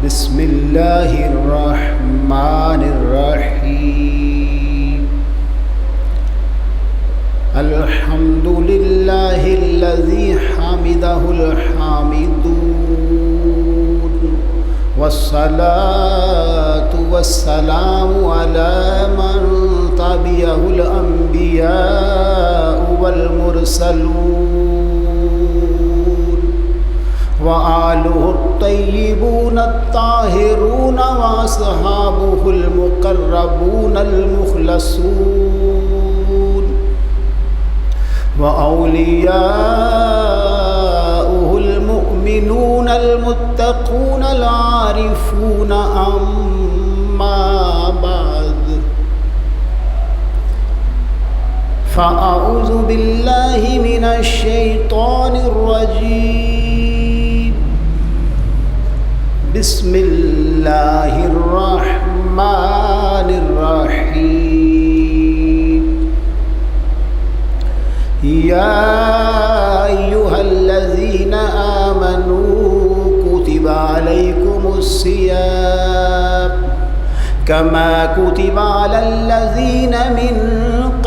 بسم اللہ الرحمن الرحیم الحمد للہ الذی حمدہ الحامدون والصلاة والسلام علی من تبعہ الانبیاء والمرسلون وآلہ الطیبون الطاہرون واصحابہ المقربون المخلصون وأولیاؤہ المؤمنون المتقون العارفون اما بعد فأعوذ باللہ من الشیطان الرجیم بسم اللہ الرحمن الرحیم یا ایہا الذین آمنوا کتب علیکم الصیام کما کتب علی الذین من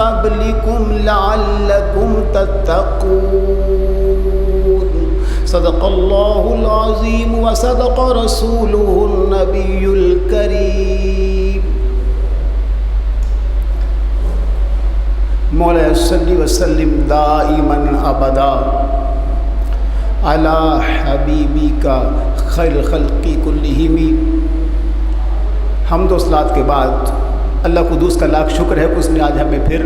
قبلکم لعلکم تتقون صدق اللہ العظیم وصدق رسولہ النبی الکریم مولا صلی وسلم دائما ابدا علی حبیبک خیر الخلق کلہم۔ حمد و صلات کے بعد اللہ قدوس کا لاکھ شکر ہے کہ اس نے آج ہمیں پھر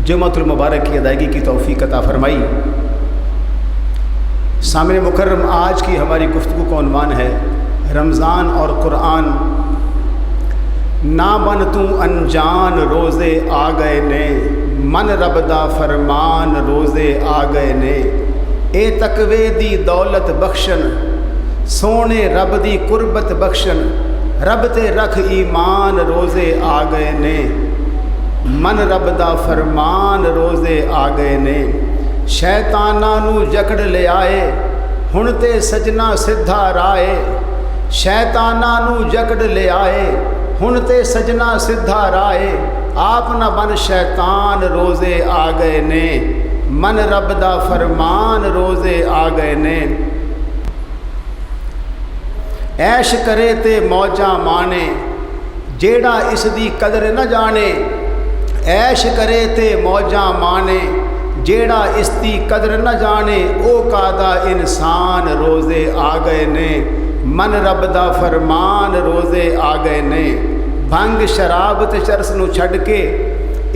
جمعۃ المبارک کی ادائیگی کی توفیق عطا فرمائی۔ سامع مکرم، آج کی ہماری گفتگو کا عنوان ہے رمضان اور قرآن۔ نہ بن تو انجان روزے آ گئے نے، من رب دا فرمان روزے آ گئے نے، اے تقوی دی دولت بخشن، سونے رب دی قربت بخشن، رب تے رکھ ایمان روزے آ گئے نے، من رب دا فرمان روزے آ گئے نے، شیطاناں نو جکڑ لے آئے ہن تے سجنا سدھا رائے، شیطاناں نو جکڑ لے آئے ہن تے سجنا سدھا رائے، آپ نہ بن شیطان روزے آ گئے نے، من رب دا فرمان روزے آ گئے نے۔ عیش کرے تے موجاں مانے جیڑا اس دی قدر نہ جانے، عیش کرے تے موجاں مانے جیڑا اس دی قدر نہ جانے، او کادا انسان روزے آ گئے نے، من رب دا فرمان روزے آ گئے نے۔ بھنگ شراب تے چرس نو چھڈ کے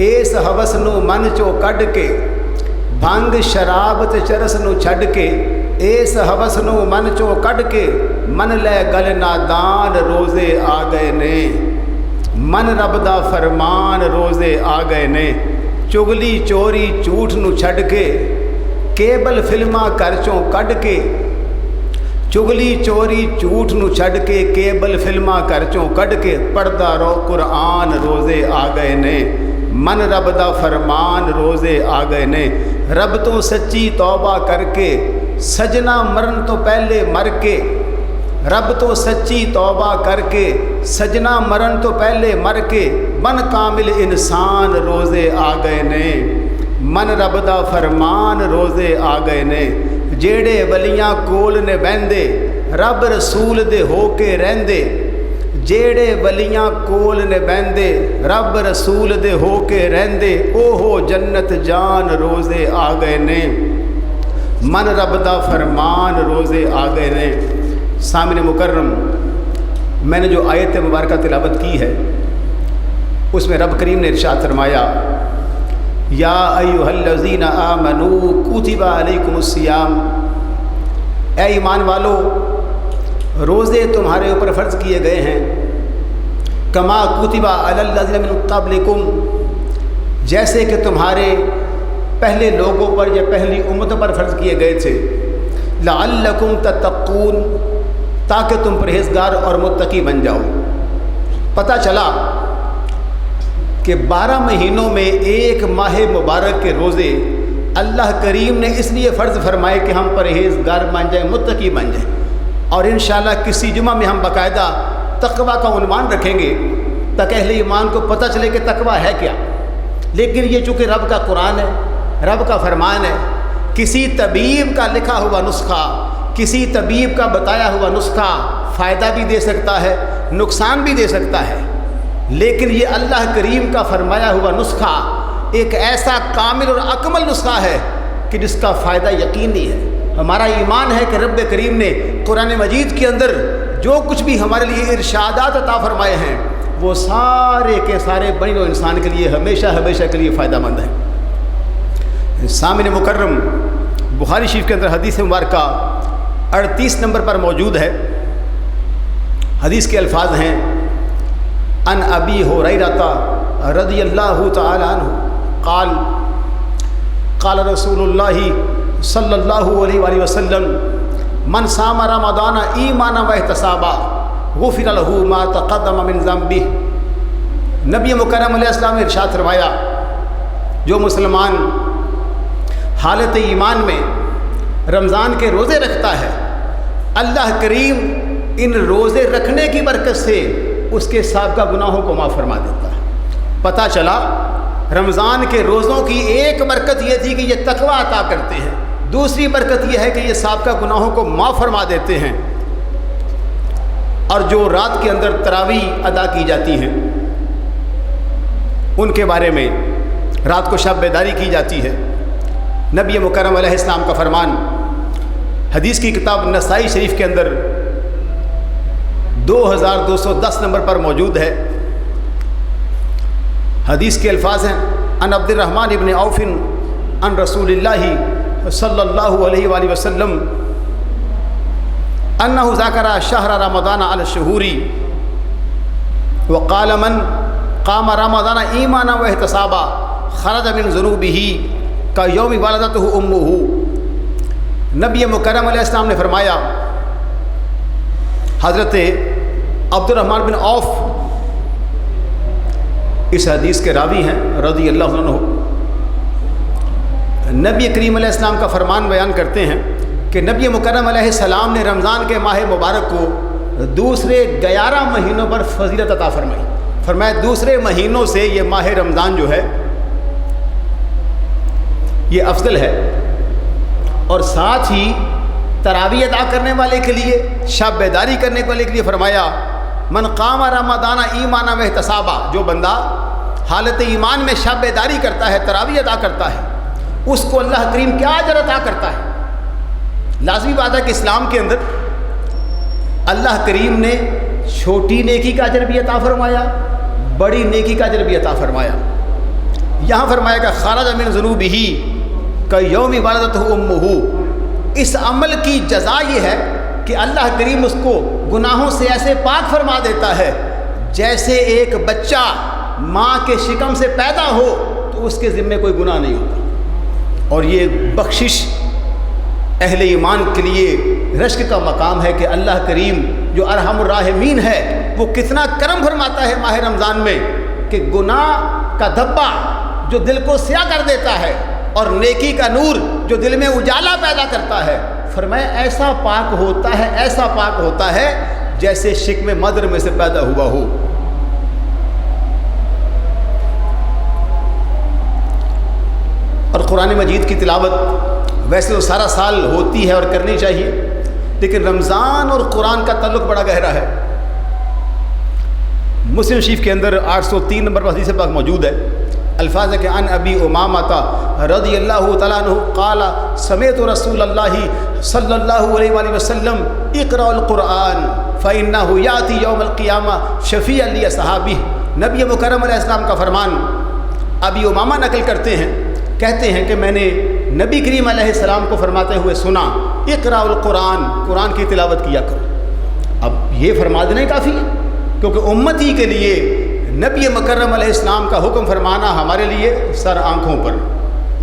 اس ہوس نو من چو کڈ کے، بھنگ شراب تے چرس نو چھڈ کے اس ہوس نو من چو کڈ کے، من لے گل نادان روزے آ گئے نے، من رب دا فرمان روزے آ گئے نے۔ چگلی چوری جھوٹ نو چھڈ کے کیبل فلماں گھر چوں کڈ کے، چگلی چوری جھوٹ نو چھڈ کے کیبل فلماں گھر چوں کڈ کے، پڑھدا رو قرآن روزے آ گئے نے، من رب دا فرمان روزے آ گئے نے۔ رب تو سچی توبہ کر کے سجنا مرن تو پہلے مر کے، رب تو سچی توبہ کر کے سجنا مرن تو پہلے مر کے، من کامل انسان روزے آ گئے نے، من رب دا فرمان روزے آ گئے نے۔ جیڑے ولیاں کول نے بہندے رب رسول دے ہو کے رہندے، جیڑے ولیاں کول نے بہندے رب رسول دے ہو کے رہندے، او ہو جنت جان روزے آ گئے نے، من رب دا فرمان روزے آ گئے نے۔ سامع مکرم، میں نے جو آیت مبارکہ تلاوت کی ہے اس میں رب کریم نے ارشاد فرمایا، یا ایھا الذین آمنوا کتب علیکم الصیام، اے ایمان والو روزے تمہارے اوپر فرض کیے گئے ہیں، کما کتب علی الذین من قبلکم، جیسے کہ تمہارے پہلے لوگوں پر یا پہلی امتوں پر فرض کیے گئے تھے، لعلکم تتقون، تاکہ تم پرہیزگار اور متقی بن جاؤ۔ پتہ چلا کہ 12 مہینوں میں ایک ماہ مبارک کے روزے اللہ کریم نے اس لیے فرض فرمائے کہ ہم پرہیزگار بن جائیں، متقی بن جائیں۔ اور انشاءاللہ کسی جمعہ میں ہم باقاعدہ تقوی کا عنوان رکھیں گے تاکہ اہل ایمان کو پتہ چلے کہ تقوی ہے کیا۔ لیکن یہ چونکہ رب کا قرآن ہے، رب کا فرمان ہے، کسی طبیب کا لکھا ہوا نسخہ، کسی طبیب کا بتایا ہوا نسخہ فائدہ بھی دے سکتا ہے، نقصان بھی دے سکتا ہے، لیکن یہ اللہ کریم کا فرمایا ہوا نسخہ ایک ایسا کامل اور اکمل نسخہ ہے کہ جس کا فائدہ یقینی ہے۔ ہمارا ایمان ہے کہ رب کریم نے قرآن مجید کے اندر جو کچھ بھی ہمارے لیے ارشادات عطا فرمائے ہیں وہ سارے کے سارے بنی نوع انسان کے لیے ہمیشہ ہمیشہ کے لیے فائدہ مند ہے۔ سامعین مکرم، بخاری شریف کے اندر حدیث مبارکہ 38 نمبر پر موجود ہے۔ حدیث کے الفاظ ہیں: ان ابی ہریرہ رضی اللہ تعالی عنہ قال قال رسول اللہ صلی اللہ علیہ وآلہ وسلم من صام رمضان ایمانا واحتسابا غفر له ما تقدم من ذنبہ۔ نبی مکرم علیہ السلام نے ارشاد فرمایا، جو مسلمان حالت ایمان میں رمضان کے روزے رکھتا ہے، اللہ کریم ان روزے رکھنے کی برکت سے اس کے سابقہ گناہوں کو معاف فرما دیتا ہے۔ پتہ چلا رمضان کے روزوں کی ایک برکت یہ تھی کہ یہ تقوی عطا کرتے ہیں، دوسری برکت یہ ہے کہ یہ سابقہ گناہوں کو معاف فرما دیتے ہیں۔ اور جو رات کے اندر تراویح ادا کی جاتی ہیں ان کے بارے میں رات کو شب بیداری کی جاتی ہے۔ نبی مکرم علیہ السلام کا فرمان حدیث کی کتاب نسائی شریف کے اندر 2210 نمبر پر موجود ہے۔ حدیث کے الفاظ ہیں: ان عبد الرحمن ابن عوف ان رسول اللہ صلی اللہ علیہ وآلہ وسلم انہ ذکر شہر رمضان علی الشہور وقال من قام رمضان ایمانا واحتسابا خرج من ذنوبہ کیوم ولدتہ امہ۔ نبی مکرم علیہ السلام نے فرمایا، حضرت عبد الرحمن بن عوف اس حدیث کے راوی ہیں رضی اللہ عنہ، نبی کریم علیہ السلام کا فرمان بیان کرتے ہیں کہ نبی مکرم علیہ السلام نے رمضان کے ماہ مبارک کو دوسرے 11 مہینوں پر فضیلت عطا فرمائی۔ فرمایا دوسرے مہینوں سے یہ ماہ رمضان جو ہے یہ افضل ہے، اور ساتھ ہی تراویح ادا کرنے والے کے لیے، شب بیداری کرنے والے کے لیے فرمایا من قام رمضان ایمانا واحتسابا، جو بندہ حالت ایمان میں شب بیداری کرتا ہے، تراویح ادا کرتا ہے، اس کو اللہ کریم کیا اجر عطا کرتا ہے۔ لازمی بات ہے کہ اسلام کے اندر اللہ کریم نے چھوٹی نیکی کا اجر بھی عطا فرمایا، بڑی نیکی کا اجر بھی عطا فرمایا۔ یہاں فرمایا کہ خرج من ذنوبہ کیوم ولدتہ امہ، اس عمل کی جزا یہ ہے کہ اللہ کریم اس کو گناہوں سے ایسے پاک فرما دیتا ہے جیسے ایک بچہ ماں کے شکم سے پیدا ہو تو اس کے ذمے کوئی گناہ نہیں ہوتا۔ اور یہ بخشش اہل ایمان کے لیے رشک کا مقام ہے کہ اللہ کریم جو ارحم الراحمین ہے وہ کتنا کرم فرماتا ہے ماہ رمضان میں کہ گناہ کا دھبا جو دل کو سیاہ کر دیتا ہے اور نیکی کا نور جو دل میں اجالا پیدا کرتا ہے، فرمایا ایسا پاک ہوتا ہے، ایسا پاک ہوتا ہے جیسے شکم مدر میں سے پیدا ہوا ہو۔ اور قرآن مجید کی تلاوت ویسے تو سارا سال ہوتی ہے اور کرنی چاہیے، لیکن رمضان اور قرآن کا تعلق بڑا گہرا ہے۔ مسلم شریف کے اندر 803 نمبر پر حدیث پاک موجود ہے۔ الفاظ ہے کہ ان ابی امامہ رضی اللہ تعالیٰ عنہ قال سمعت رسول اللہ صلی اللہ علیہ وآلہ وسلم اقرأ القرآن فإنہ یأتی یوم القیامہ شفیعا لأصحابہ۔ نبی مکرم علیہ السلام کا فرمان ابی امامہ نقل کرتے ہیں، کہتے ہیں کہ میں نے نبی کریم علیہ السلام کو فرماتے ہوئے سنا اقرأ القرآن، قرآن کی تلاوت کیا کرو۔ اب یہ فرما دینا ہی کافی ہے، کیونکہ امتی کے لیے نبی مکرم علیہ السلام کا حکم فرمانا ہمارے لیے سر آنکھوں پر،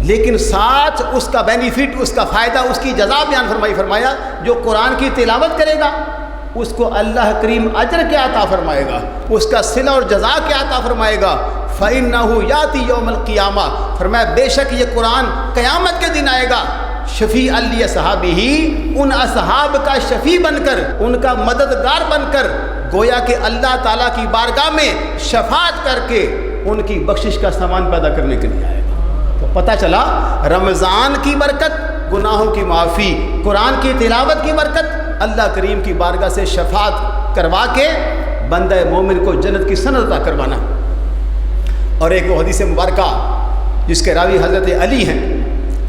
لیکن ساتھ اس کا بینیفٹ، اس کا فائدہ، اس کی جزا بیان فرمایا جو قرآن کی تلاوت کرے گا اس کو اللہ کریم اجر کیا عطا فرمائے گا، اس کا صلہ اور جزا کیا عطا فرمائے گا۔ فَإِنَّهُ يَأْتِي يَوْمَ الْقِيَامَةِ، فرمایا بے شک یہ قرآن قیامت کے دن آئے گا شفیع علی اصحابہ، ان اصحاب کا شفیع بن کر، ان کا مددگار بن کر گویا کہ اللہ تعالیٰ کی بارگاہ میں شفاعت کر کے ان کی بخشش کا سامان پیدا کرنے کے لیے آئے گا۔ تو پتہ چلا رمضان کی برکت، گناہوں کی معافی، قرآن کی تلاوت کی برکت، اللہ کریم کی بارگاہ سے شفاعت کروا کے بندہ مومن کو جنت کی سند عطا کروانا۔ اور ایک وہ حدیث مبارکہ جس کے راوی حضرت علی ہیں،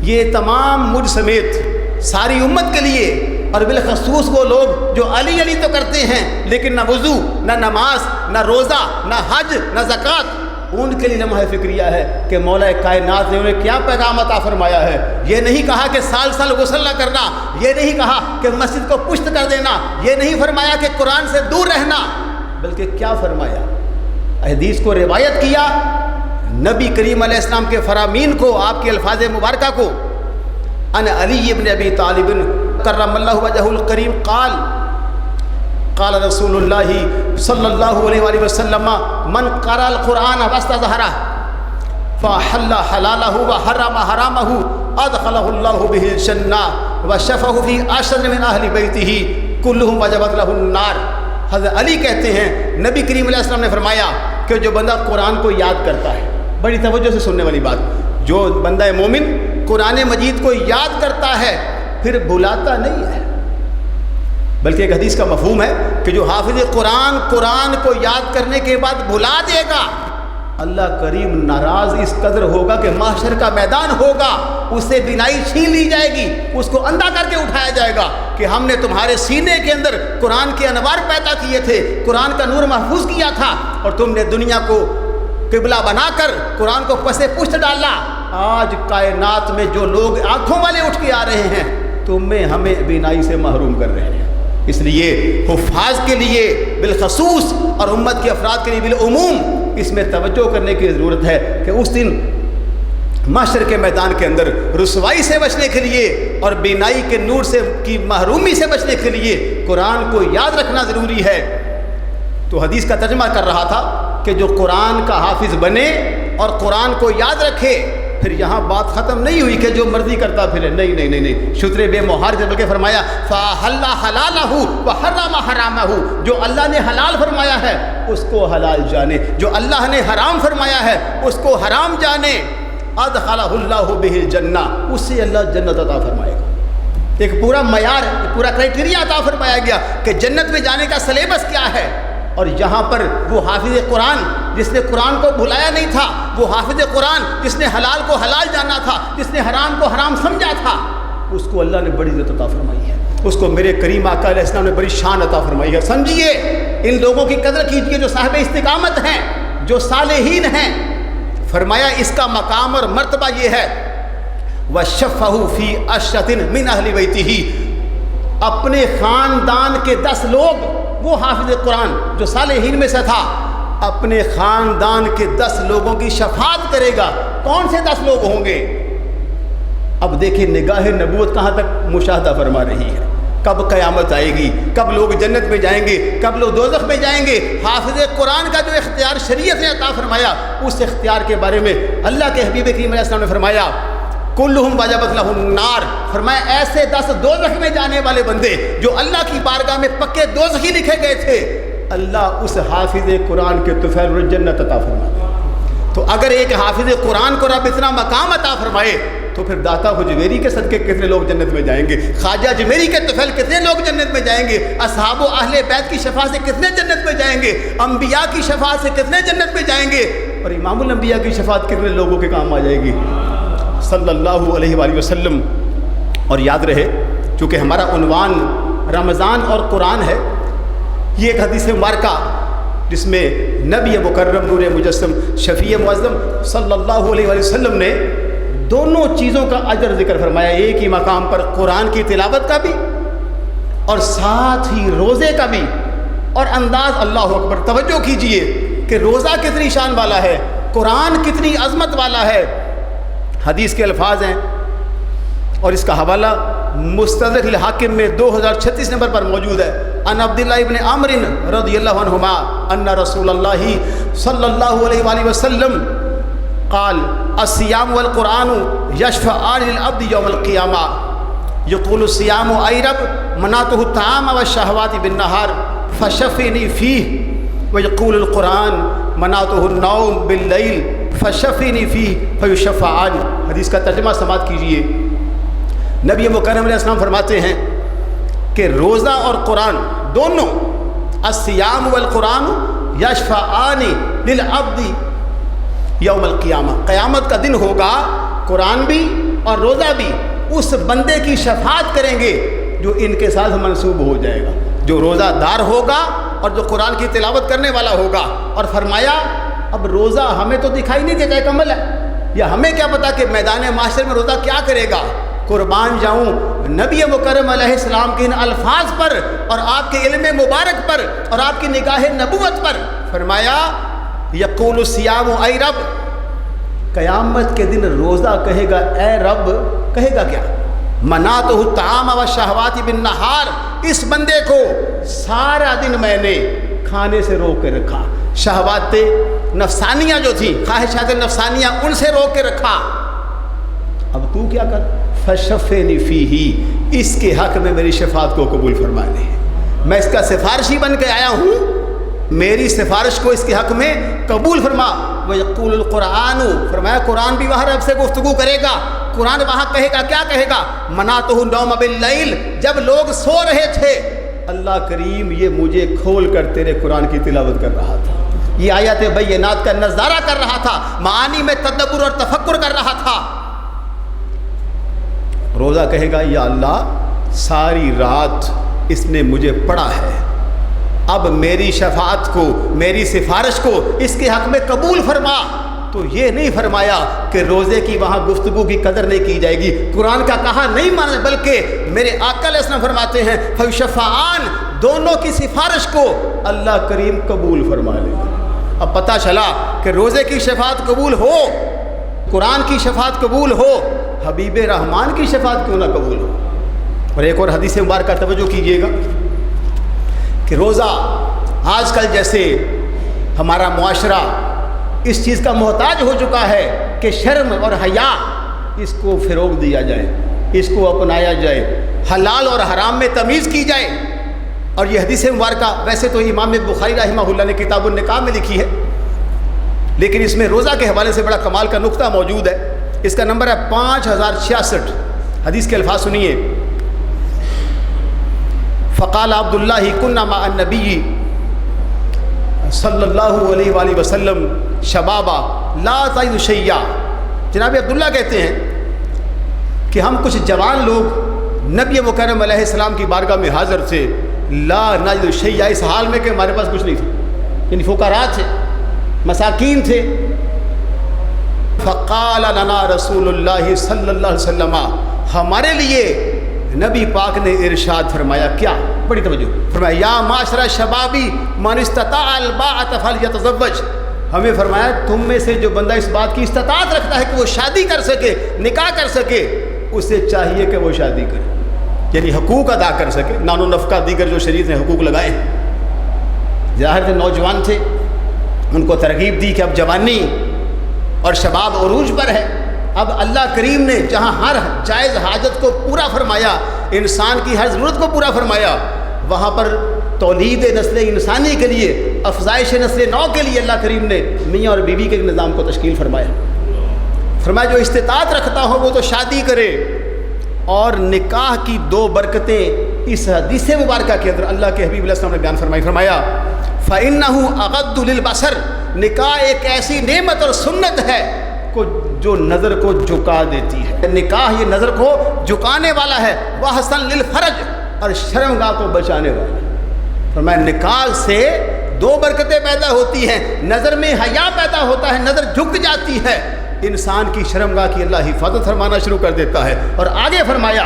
یہ تمام مجھ سمیت ساری امت کے لیے، اور بالخصوص وہ لوگ جو علی علی تو کرتے ہیں لیکن نہ وضو، نہ نماز، نہ روزہ، نہ حج، نہ زکوٰۃ، ان کے لیے لمحہ فکریہ ہے کہ مولا کائنات نے انہیں کیا پیغام عطا فرمایا ہے۔ یہ نہیں کہا کہ سال سال غسل نہ کرنا، یہ نہیں کہا کہ مسجد کو پشت کر دینا، یہ نہیں فرمایا کہ قرآن سے دور رہنا، بلکہ کیا فرمایا؟ حدیث کو روایت کیا نبی کریم علیہ السلام کے فرامین کو، آپ کے الفاظ مبارکہ کو، ان علی ابن ابی طالب کرم اللہ وجہہ الکریم قال قال رسول اللہ صلی اللہ علیہ وآلہ وسلم من قرأ القرآن واستظہرہ فحل حلالہ وحرم حرامہ ادخلہ اللہ بہ الجنہ وشفہ فی عشر من اہل بیتہ کلہم وجبت لہ النار۔ حضرت علی کہتے ہیں نبی کریم علیہ السلام نے فرمایا کہ جو بندہ قرآن کو یاد کرتا ہے، بڑی توجہ سے سننے والی بات، جو بندہ مومن قرآن مجید کو یاد کرتا ہے پھر بھلاتا نہیں ہے، بلکہ ایک حدیث کا مفہوم ہے کہ جو حافظ قرآن قرآن کو یاد کرنے کے بعد بھلا دے گا، اللہ کریم ناراض اس قدر ہوگا کہ محشر کا میدان ہوگا، اس سے بینائی چھین لی جائے گی، اس کو اندھا کر کے اٹھایا جائے گا کہ ہم نے تمہارے سینے کے اندر قرآن کے انوار پیدا کیے تھے، قرآن کا نور محفوظ کیا تھا، اور تم نے دنیا کو قبلہ بنا کر قرآن کو پسے پشت ڈالا۔ آج کائنات میں جو لوگ آنکھوں والے اٹھ کے آ رہے ہیں، تمہیں ہمیں بینائی سے محروم کر رہے ہیں۔ اس لیے حفاظ کے لیے بالخصوص اور امت کے افراد کے لیے بالعموم اس میں توجہ کرنے کی ضرورت ہے کہ اس دن محشر کے میدان کے اندر رسوائی سے بچنے کے لیے اور بینائی کے نور سے کی محرومی سے بچنے کے لیے قرآن کو یاد رکھنا ضروری ہے۔ تو حدیث کا ترجمہ کر رہا تھا کہ جو قرآن کا حافظ بنے اور قرآن کو یاد رکھے، پھر یہاں بات ختم نہیں ہوئی کہ جو مرضی کرتا پھرے، نہیں نہیں نہیں نہیں، شتر بے مہار سے بلکہ فرمایا فَأَحَلَّ حَلَالَهُ وَحَرَّمَ حَرَامَهُ، جو اللہ نے حلال فرمایا ہے اس کو حلال جانے، جو اللہ نے حرام فرمایا ہے اس کو حرام جانے، أَدْخَلَهُ اللَّهُ بِهِ الْجَنَّةَ، اس سے اللہ جنت عطا فرمائے گا۔ ایک پورا معیار، پورا کرائٹیریا عطا فرمایا گیا کہ جنت میں جانے کا سلیبس کیا ہے۔ اور یہاں پر وہ حافظ قرآن جس نے قرآن کو بھلایا نہیں تھا، وہ حافظ قرآن جس نے حلال کو حلال جانا تھا، جس نے حرام کو حرام سمجھا تھا، اس کو اللہ نے بڑی عزت عطا فرمائی ہے، اس کو میرے کریم آقا علیہ السلام نے بڑی شان عطا فرمائی ہے۔ سمجھیے، ان لوگوں کی قدر کیجیے جو صاحب استقامت ہیں، جو صالحین ہیں۔ فرمایا اس کا مقام اور مرتبہ یہ ہے وَشَفَّهُ فِي عَشْرَةٍ مِّنْ أَهْلِ بَيْتِهِ، اپنے خاندان کے 10 لوگ، وہ حافظ قرآن جو صالحین میں سے تھا، اپنے خاندان کے 10 لوگوں کی شفاعت کرے گا۔ کون سے 10 لوگ ہوں گے؟ اب دیکھیں نگاہ نبوت کہاں تک مشاہدہ فرما رہی ہے، کب قیامت آئے گی، کب لوگ جنت میں جائیں گے، کب لوگ دوزخ میں جائیں گے۔ حافظ قرآن کا جو اختیار شریعت نے عطا فرمایا، اس اختیار کے بارے میں اللہ کے حبیب کریم علیہ السلام نے فرمایا کلہم وجبت لہ النار، فرمایا ایسے 10 دوزخ میں جانے والے بندے جو اللہ کی بارگاہ میں پکے دوزخی لکھے گئے تھے، اللہ اس حافظ قرآن کے طفیل الجنت عطا فرمائے۔ تو اگر ایک حافظ قرآن کو رب اتنا مقام عطا فرمائے تو پھر داتا حجویری کے صدقے کتنے لوگ جنت میں جائیں گے، خواجہ اجمیری کے طفیل کتنے لوگ جنت میں جائیں گے، اصحاب و اہل بیت کی شفاعت سے کتنے جنت میں جائیں گے، انبیاء کی شفاعت سے کتنے جنت میں جائیں گے، اور امام الانبیاء کی شفاعت کتنے لوگوں کے کام آ جائے گی صلی اللہ علیہ وآلہ وسلم۔ اور یاد رہے چونکہ ہمارا عنوان رمضان اور قرآن ہے، یہ ایک حدیث مبارکہ جس میں نبی مکرم نور مجسم شفیع معظم صلی اللہ علیہ وآلہ وسلم نے دونوں چیزوں کا اجر ذکر فرمایا، ایک ہی مقام پر قرآن کی تلاوت کا بھی اور ساتھ ہی روزے کا بھی۔ اور انداز اللہ اکبر، توجہ کیجئے کہ روزہ کتنی شان والا ہے، قرآن کتنی عظمت والا ہے۔ حدیث کے الفاظ ہیں اور اس کا حوالہ مستدرک الحاکم میں 2036 نمبر پر موجود ہے۔ ان عبداللہ ابن عمر رضی اللہ عنہما ان رسول اللہ صلی اللہ علیہ وآلہ وسلم قال الصیام والقرآن یشفعان للعبد یوم القیامہ یقول الصیام ای رب منعتہ الطعام والشہوات بالنہار فشفنی فیہ، ویقول القرآن منعتہ النوم باللیل فشفنی فیہ فیشفعان۔ حدیث کا ترجمہ سماعت کیجئے۔ نبی مکرم علیہ السلام فرماتے ہیں کہ روزہ اور قرآن دونوں، الصیام والقرآن یشفعان للعبد یوم القیامہ، قیامت کا دن ہوگا قرآن بھی اور روزہ بھی اس بندے کی شفاعت کریں گے جو ان کے ساتھ منسوب ہو جائے گا، جو روزہ دار ہوگا اور جو قرآن کی تلاوت کرنے والا ہوگا۔ اور فرمایا اب روزہ ہمیں تو دکھائی نہیں دیتا ایک عمل ہے، یا ہمیں کیا پتا کہ میدان معاشر میں روزہ کیا کرے گا۔ قربان جاؤں نبی مکرم علیہ السلام کے ان الفاظ پر اور آپ کے علم مبارک پر اور آپ کی نگاہ نبوت پر۔ فرمایا یقول الصیام ای رب، قیامت کے دن روزہ کہے گا اے رب، کہے گا کیا؟ منعتہ الطعام والشہوات بالنہار، اس بندے کو سارا دن میں نے کھانے سے روک کے رکھا، شہوات نفسانیہ جو تھی، خواہشات نفسانیہ، ان سے روک کے رکھا، اب تو کیا کر؟ فشفنی فیہ، اس کے حق میں میری شفاعت کو قبول فرما لے، میں اس کا سفارشی بن کے آیا ہوں، میری سفارش کو اس کے حق میں قبول فرما۔ وَيَقُولُ الْقُرْآنُ، فرمایا قرآن بھی وہاں رب سے گفتگو کرے گا، قرآن وہاں کہے گا، کیا کہے گا؟ مَنَعْتُهُ النَّوْمَ بِاللَّيْلِ، جب لوگ سو رہے تھے اللہ کریم یہ مجھے کھول کر تیرے قرآن کی تلاوت کر رہا تھا، یہ آیات بینات کا نظارہ کر رہا تھا، معانی میں تدبر اور تفکر کر رہا تھا۔ روزہ کہے گا یا اللہ ساری رات اس نے مجھے پڑھا ہے، اب میری شفاعت کو، میری سفارش کو اس کے حق میں قبول فرما۔ تو یہ نہیں فرمایا کہ روزے کی وہاں گفتگو کی قدر نہیں کی جائے گی، قرآن کا کہا نہیں مانا، بلکہ میرے آقا علیہ السلام فرماتے ہیں فیشفعان، دونوں کی سفارش کو اللہ کریم قبول فرما لے گا۔ اب پتہ چلا کہ روزے کی شفاعت قبول ہو، قرآن کی شفاعت قبول ہو، حبیب رحمان کی شفاعت کیوں نہ قبول ہو۔ اور ایک اور حدیث مبارکہ توجہ کیجیے گا کہ روزہ آج کل جیسے ہمارا معاشرہ اس چیز کا محتاج ہو چکا ہے کہ شرم اور حیا اس کو فروغ دیا جائے، اس کو اپنایا جائے، حلال اور حرام میں تمیز کی جائے۔ اور یہ حدیث مبارکہ ویسے تو امام بخاری رحمہ اللہ نے کتاب النکاح میں لکھی ہے، لیکن اس میں روزہ کے حوالے سے بڑا کمال کا نقطہ موجود ہے۔ اس کا نمبر ہے 5066۔ حدیث کے الفاظ سنیے۔ فقال عبداللہ کنا مع النبی صلی اللہ علیہ وآلہ وسلم شبابا لا تعید شیعہ، جناب عبداللہ کہتے ہیں کہ ہم کچھ جوان لوگ نبی مکرم علیہ السلام کی بارگاہ میں حاضر تھے، لا نجد شیعہ، اس حال میں کہ ہمارے پاس کچھ نہیں تھا، یعنی فقراء تھے، مساکین تھے۔ فقال لنا رسول اللہ صلی اللہ علیہ وسلم، ہمارے لیے نبی پاک نے ارشاد فرمایا، کیا؟ بڑی توجہ، فرمایا یا معاشر شبابی من استطاع الباءۃ فلیتزوج، ہمیں فرمایا تم میں سے جو بندہ اس بات کی استطاعت رکھتا ہے کہ وہ شادی کر سکے، نکاح کر سکے، اسے چاہیے کہ وہ شادی کرے، یعنی حقوق ادا کر سکے، نان و نفقہ دیگر جو شریعت نے حقوق لگائے ہیں۔ ظاہر سے نوجوان تھے، ان کو ترغیب دی کہ اب جوانی اور شباب عروج پر ہے، اب اللہ کریم نے جہاں ہر جائز حاجت کو پورا فرمایا، انسان کی ہر ضرورت کو پورا فرمایا، وہاں پر تولید نسل انسانی کے لیے، افزائش نسل نو کے لیے اللہ کریم نے میاں اور بیوی کے نظام کو تشکیل فرمایا۔ فرمایا جو استطاعت رکھتا ہو وہ تو شادی کرے۔ اور نکاح کی دو برکتیں اس حدیث مبارکہ کے اندر اللہ کے حبیب علیہ السلام نے بیان فرمائی، فرمایا فَإِنَّهُ أَغَضُّ لِلْبَصَرِ، نکاح ایک ایسی نعمت اور سنت ہے جو نظر کو جھکا دیتی ہے، نکاح یہ نظر کو جھکانے والا ہے، وَحَسَنٌ لِلْفَرْجِ، اور شرمگاہ کو بچانے والا ہے۔ فرمایا نکاح سے دو برکتیں پیدا ہوتی ہیں، نظر میں حیا پیدا ہوتا ہے، نظر جھک جاتی ہے، انسان کی شرمگاہ کی اللہ حفاظت فرمانا شروع کر دیتا ہے۔ اور آگے فرمایا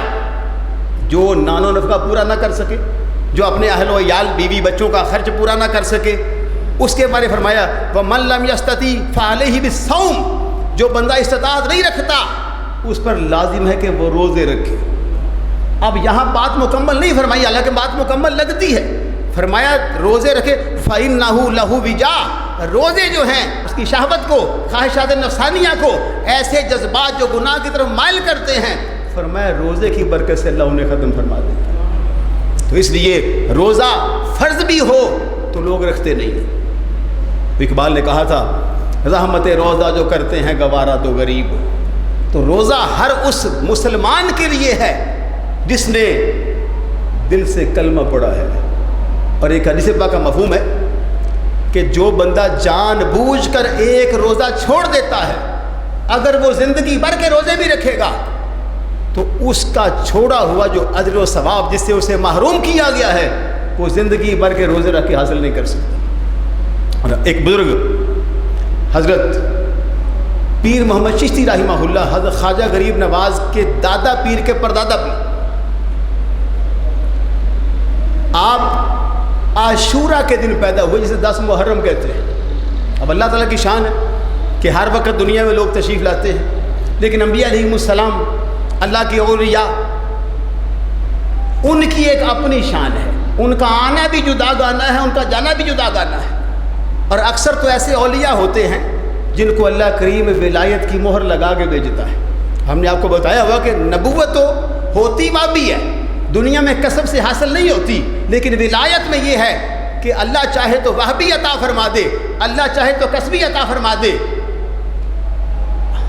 جو نان و نفقہ پورا نہ کر سکے، جو اپنے اہل و عیال بیوی بچوں کا خرچ پورا نہ کر سکے، اس کے بارے فرمایا وَمَن لَّمْ يَسْتَطِعْ فَعَلَيْهِ بِالصَّوْمِ، جو بندہ استطاعت نہیں رکھتا اس پر لازم ہے کہ وہ روزے رکھے۔ اب یہاں بات مکمل نہیں فرمائی، حالانکہ بات مکمل لگتی ہے، فرمایا روزے رکھے فَإِنَّهُ لَهُ وِجَاء، روزے جو ہیں اس کی شہوت کو، خواہشات نفسانیہ کو، ایسے جذبات جو گناہ کی طرف مائل کرتے ہیں، فرمایا روزے کی برکت سے اللہ انہیں ختم فرما دے گا۔ تو اس لیے روزہ فرض بھی ہو تو لوگ رکھتے نہیں۔ اقبال نے کہا تھا رحمت روزہ جو کرتے ہیں گوارا تو غریب۔ تو روزہ ہر اس مسلمان کے لیے ہے جس نے دل سے کلمہ پڑھا ہے۔ اور ایک حدیث پاک کا مفہوم ہے کہ جو بندہ جان بوجھ کر ایک روزہ چھوڑ دیتا ہے، اگر وہ زندگی بھر کے روزے بھی رکھے گا تو اس کا چھوڑا ہوا جو اجر و ثواب جس سے اسے محروم کیا گیا ہے وہ زندگی بھر کے روزے رکھ کے حاصل نہیں کر سکتا۔ اور ایک بزرگ حضرت پیر محمد چشتی رحمہ اللہ، حضرت خواجہ غریب نواز کے دادا پیر کے پردادا پیر، آپ عاشورہ کے دن پیدا ہوئے جسے 10 محرم کہتے ہیں۔ اب اللہ تعالیٰ کی شان ہے کہ ہر وقت دنیا میں لوگ تشریف لاتے ہیں، لیکن انبیاء علیہم السلام اللہ کے اولیاء ان کی ایک اپنی شان ہے، ان کا آنا بھی جدا گانا ہے، ان کا جانا بھی جدا گانا ہے۔ اور اکثر تو ایسے اولیاء ہوتے ہیں جن کو اللہ کریم ولایت کی مہر لگا کے بھیجتا ہے۔ ہم نے آپ کو بتایا ہوا کہ نبوت تو ہوتی وہ بھی ہے، دنیا میں کسب سے حاصل نہیں ہوتی، لیکن ولایت میں یہ ہے کہ اللہ چاہے تو وہ بھی عطا فرما دے، اللہ چاہے تو کسبی عطا فرما دے۔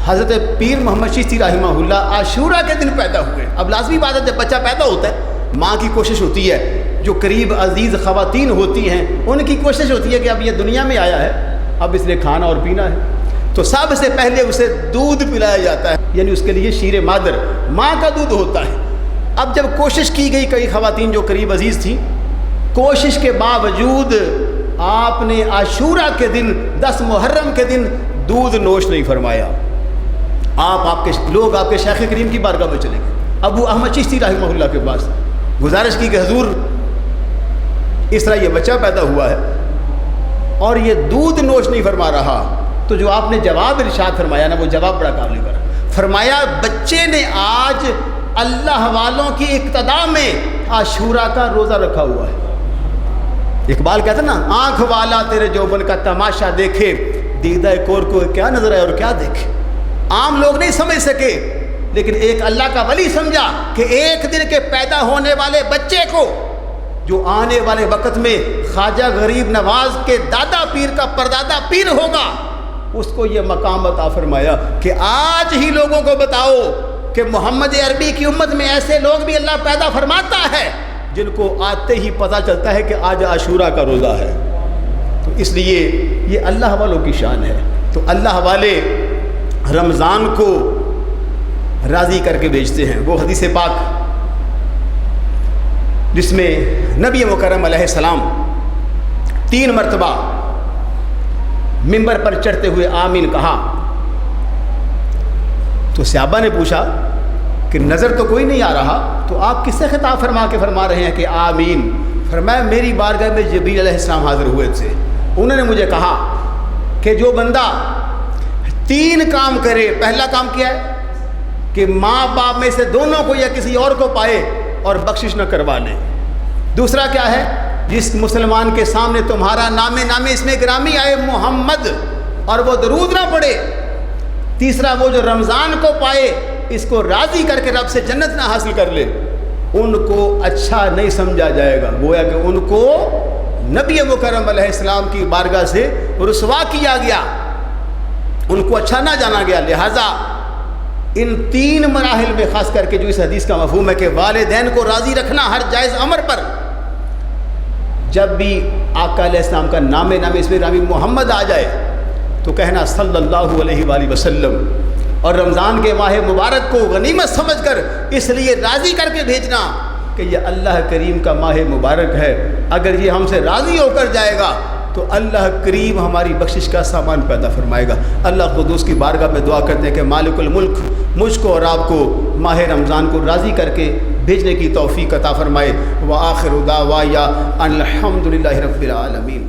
حضرت پیر محمد چشتی رحمہ اللہ عاشورہ کے دن پیدا ہوئے۔ اب لازمی بات ہے جب بچہ پیدا ہوتا ہے ماں کی کوشش ہوتی ہے، جو قریب عزیز خواتین ہوتی ہیں ان کی کوشش ہوتی ہے کہ اب یہ دنیا میں آیا ہے، اب اس نے کھانا اور پینا ہے، تو سب سے پہلے اسے دودھ پلایا جاتا ہے، یعنی اس کے لیے شیر مادر ماں کا دودھ ہوتا ہے۔ اب جب کوشش کی گئی کئی خواتین جو قریب عزیز تھیں، کوشش کے باوجود آپ نے عاشورہ کے دن 10 محرم کے دن دودھ نوش نہیں فرمایا۔ آپ کے شیخ کریم کی بارگاہ میں چلے گئے، ابو احمد چشتی رحمہ اللہ کے پاس گزارش کی کہ حضور اس طرح یہ بچہ پیدا ہوا ہے اور یہ دودھ نوش نہیں فرما رہا، تو جو آپ نے جواب ارشاد فرمایا نا وہ جواب بڑا قابل کر فرمایا، بچے نے آج اللہ والوں کی اقتداء میں عاشورہ کا روزہ رکھا ہوا ہے۔ اقبال کہتا نا آنکھ والا تیرے جوبن کا تماشا دیکھے، دیدہ کور کو کیا نظر آئے اور کیا دیکھے۔ عام لوگ نہیں سمجھ سکے، لیکن ایک اللہ کا ولی سمجھا کہ ایک دن کے پیدا ہونے والے بچے کو جو آنے والے وقت میں خواجہ غریب نواز کے دادا پیر کا پردادا پیر ہوگا، اس کو یہ مقام عطا فرمایا کہ آج ہی لوگوں کو بتاؤ کہ محمد عربی کی امت میں ایسے لوگ بھی اللہ پیدا فرماتا ہے جن کو آتے ہی پتہ چلتا ہے کہ آج عاشورہ کا روزہ ہے۔ تو اس لیے یہ اللہ والوں کی شان ہے۔ تو اللہ والے رمضان کو راضی کر کے بھیجتے ہیں۔ وہ حدیث پاک جس میں نبی مکرم علیہ السلام 3 مرتبہ منبر پر چڑھتے ہوئے آمین کہا، تو صحابہ نے پوچھا کہ نظر تو کوئی نہیں آ رہا، تو آپ کس سے خطاب فرما کے فرما رہے ہیں کہ آمین؟ فرمایا میری بارگاہ میں جبریل علیہ السلام حاضر ہوئے تھے، انہوں نے مجھے کہا کہ جو بندہ 3 کام کرے، پہلا کام کیا ہے کہ ماں باپ میں سے دونوں کو یا کسی اور کو پائے اور بخشش نہ کروا لے۔ دوسرا کیا ہے؟ جس مسلمان کے سامنے تمہارا نام اس میں گرامی آئے محمد اور وہ درود نہ پڑھے۔ تیسرا وہ جو رمضان کو پائے اس کو راضی کر کے رب سے جنت نہ حاصل کر لے، ان کو اچھا نہیں سمجھا جائے گا، گویا کہ ان کو نبی مکرم علیہ السلام کی بارگاہ سے رسوا کیا گیا، ان کو اچھا نہ جانا گیا۔ لہٰذا ان 3 مراحل میں خاص کر کے جو اس حدیث کا مفہوم ہے کہ والدین کو راضی رکھنا ہر جائز امر پر، جب بھی آقا علیہ السلام کا نام اس میں گرامی محمد آ جائے تو کہنا صلی اللہ علیہ وآلہ وسلم، اور رمضان کے ماہ مبارک کو غنیمت سمجھ کر اس لیے راضی کر کے بھیجنا کہ یہ اللہ کریم کا ماہ مبارک ہے، اگر یہ ہم سے راضی ہو کر جائے گا تو اللہ کریم ہماری بخشش کا سامان پیدا فرمائے گا۔ اللہ قدوس کی بارگاہ میں دعا کرتے ہیں کہ مالک الملک مجھ کو اور آپ کو ماہ رمضان کو راضی کر کے بھیجنے کی توفیق عطا فرمائے۔ وآخر دعوایا الحمدللہ رب العالمین۔